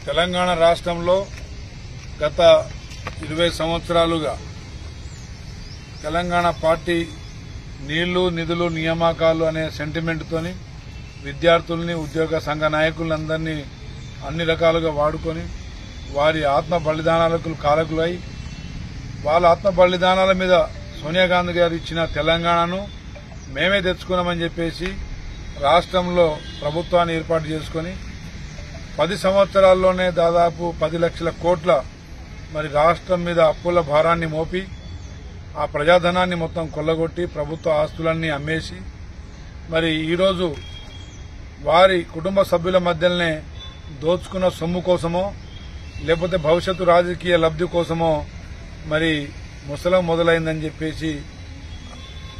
తెలంగాణ రాష్ట్రంలో గత 20 సంవత్సరాలుగా తెలంగాణ పార్టీ నీళ్లు నిధులు నియామకాలు అనే సెంటిమెంట్ తోని విద్యార్థుల్ని ఉద్యోగ సంఘ నాయకులందరినీ అన్ని రకాలుగా వాడుకొని వారి ఆత్మ బలిదానాలకు కారకులై వాళ్ళ ఆత్మ బలిదానాల మీద సోనియా గాంధీ గారు ఇచ్చిన తెలంగాణను మేమే తెచ్చుకున్నామని చెప్పేసి రాష్ట్రంలో ప్రభుత్వాన్ని ఏర్పాటు చేసుకుని 10 సంవత్సరాల్లోనే దాదాపు 10 లక్షల కోట్ల మరి రాష్ట్రం మీద అప్పుల భారాన్ని మోపి ఆ ప్రజాధనాన్ని మొత్తం కొల్లగొట్టి ప్రభుత్వ ఆస్తులన్నీ అమ్మేసి మరి ఈరోజు వారి కుటుంబ సభ్యుల మధ్యనే దోచుకున్న సొమ్ము కోసమో లేకపోతే భవిష్యత్తు రాజకీయ లబ్ధి కోసమో మరి ముసలం మొదలైందని చెప్పేసి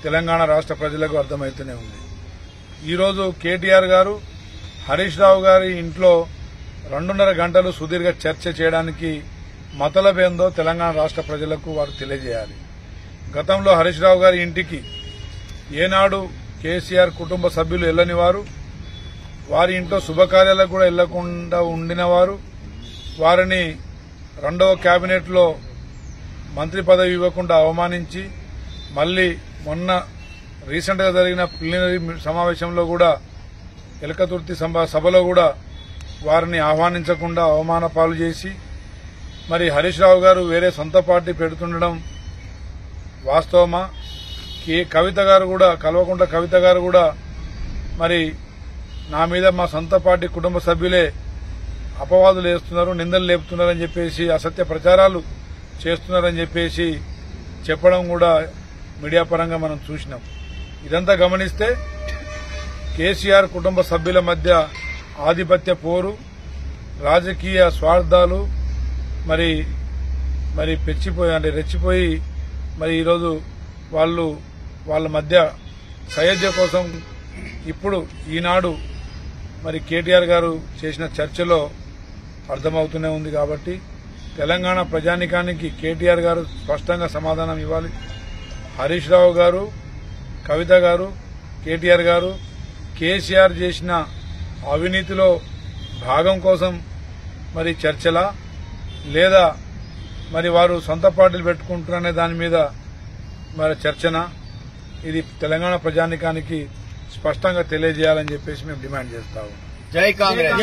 తెలంగాణ రాష్ట్ర ప్రజలకు అర్థమవుతూనే ఉంది. ఈరోజు కేటీఆర్ గారు హరీష్ రావు గారి ఇంట్లో 2.5 గంటలు సుదీర్ఘ చర్చ చేయడానికి మతలబేందో తెలంగాణ రాష్ట్ర ప్రజలకు వారు తెలియజేయాలి. గతంలో హరీష్ రావు గారి ఇంటికి ఏనాడు కేసీఆర్ కుటుంబ సభ్యులు వెళ్లని వారు, వారి ఇంట్లో శుభకార్యాలకు కూడా వెళ్లకుండా ఉండిన వారు, వారిని 2వ కేబినెట్ లో మంత్రి పదవి ఇవ్వకుండా అవమానించి మళ్లీ మొన్న రీసెంట్ గా జరిగిన ప్లీనరీ సమావేశంలో కూడా ఎలకతుర్తి సభలో కూడా వారిని ఆహ్వానించకుండా అవమాన పాలు చేసి మరి హరీష్ రావు గారు వేరే సొంత పార్టీ పెడుతుండడం వాస్తవమా? కవిత గారు కూడా కల్వకుంట్ల కవిత గారు కూడా మరి నా మీద మా సొంత పార్టీ కుటుంబ సభ్యులే అపవాదులు వేస్తున్నారు, నిందలు లేపుతున్నారని చెప్పేసి అసత్య ప్రచారాలు చేస్తున్నారని చెప్పేసి చెప్పడం కూడా మీడియా పరంగా మనం చూసినాం. ఇదంతా గమనిస్తే కేసీఆర్ కుటుంబ సభ్యుల మధ్య ఆధిపత్య పోరు, రాజకీయ స్వార్థాలు మరి రెచ్చిపోయి మరి ఈరోజు వాళ్ళ మధ్య సయోధ్య కోసం ఇప్పుడు ఈనాడు మరి కేటీఆర్ గారు చేసిన చర్చలో అర్థమవుతూనే ఉంది. కాబట్టి తెలంగాణ ప్రజానికానికి కేటీఆర్ గారు స్పష్టంగా సమాధానం ఇవ్వాలి. హరీష్ రావు గారు, కవిత గారు, కేటీఆర్ గారు కేసీఆర్ చేసిన అవినీతిలో భాగం కోసం మరి చర్చలా లేదా మరి వారు సొంత పార్టీలు పెట్టుకుంటున్నారనే దాని మీద మరి చర్చనా? ఇది తెలంగాణ ప్రజానికానికి స్పష్టంగా తెలియజేయాలని చెప్పేసి మేము డిమాండ్ చేస్తాము. జై కాంగ్రెస్.